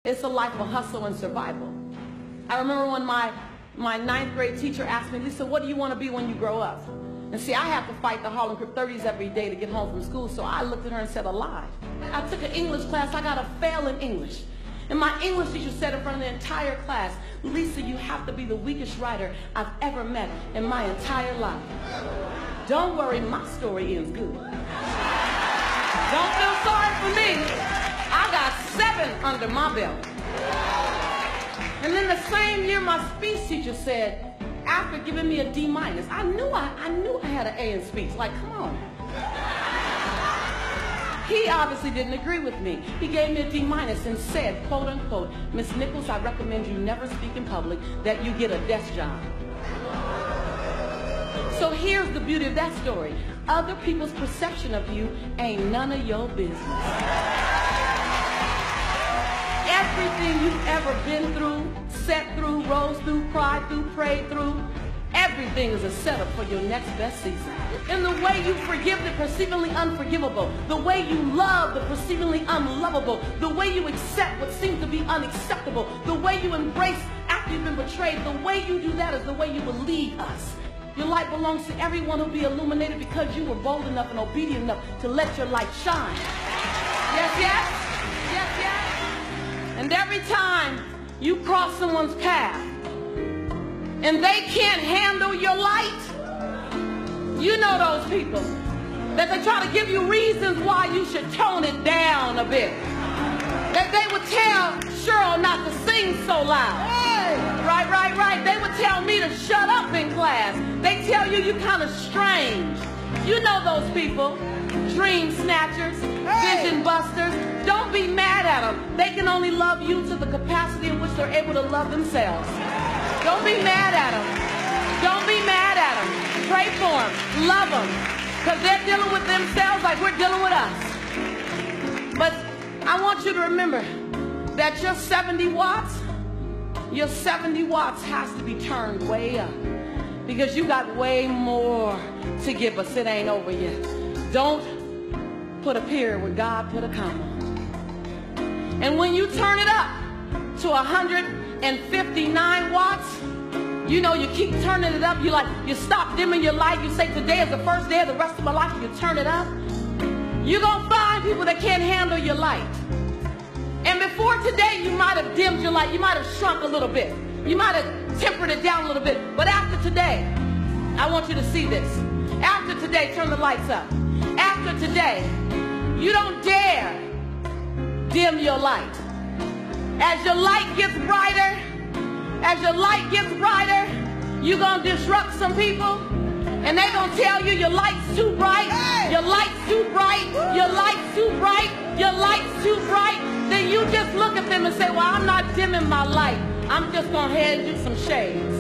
It's a life of hustle and survival. I remember when my ninth grade teacher asked me, Lisa, what do you want to be when you grow up? And see, I have to fight the Harlem Crip 30s every day to get home from school, so I looked at her and said, alive. I took an English class. I got a fail in English. And my English teacher said in front of the entire class, Lisa, you have to be the weakest writer I've ever met in my entire life. Don't worry, my story ends good. Don't feel sorry for me. I got 7 under my belt. And then the same year, my speech teacher said, after giving me a D-, I knew I had an A in speech. Like, come on. He obviously didn't agree with me. He gave me a D- and said, quote unquote, Miss Nichols, I recommend you never speak in public, that you get a desk job. So here's the beauty of that story. Other people's perception of you ain't none of your business. Everything you've ever been through, sat through, rose through, cried through, prayed through, everything is a setup for your next best season. And the way you forgive the perceivingly unforgivable, the way you love the perceivingly unlovable, the way you accept what seems to be unacceptable, the way you embrace after you've been betrayed, the way you do that is the way you will lead us. Your light belongs to everyone who'll be illuminated because you were bold enough and obedient enough to let your light shine. Yes, yes? Yes, yes? And every time you cross someone's path and they can't handle your light, you know those people that they try to give you reasons why you should tone it down a bit. That they would tell Cheryl not to sing so loud. Right. They would tell me to shut up in class. They tell you kind of strange. You know those people. Dream snatchers, vision busters. Don't be mad at them. They can only love you to the capacity in which they're able to love themselves. Don't be mad at them. Don't be mad at them. Pray for them. Love them. Because they're dealing with themselves like we're dealing with us. But I want you to remember that your 70 watts has to be turned way up. Because you got way more to give us. It ain't over yet. Don't put a period where God put a comma. And when you turn it up to 159 watts, you know, you keep turning it up. You stop dimming your light. You say, today is the first day of the rest of my life. You turn it up. You're going to find people that can't handle your light. And before today, you might have dimmed your light. You might have shrunk a little bit. You might have tempered it down a little bit. But after today, I want you to see this. After today, turn the lights up. After today, you don't dare dim your light. As your light gets brighter, you're going to disrupt some people. And they're going to tell you your light's too bright, your light's too bright, your light's too bright, your light's too bright. Then you just look at them and say, well, I'm not dimming my light. I'm just going to hand you some shades.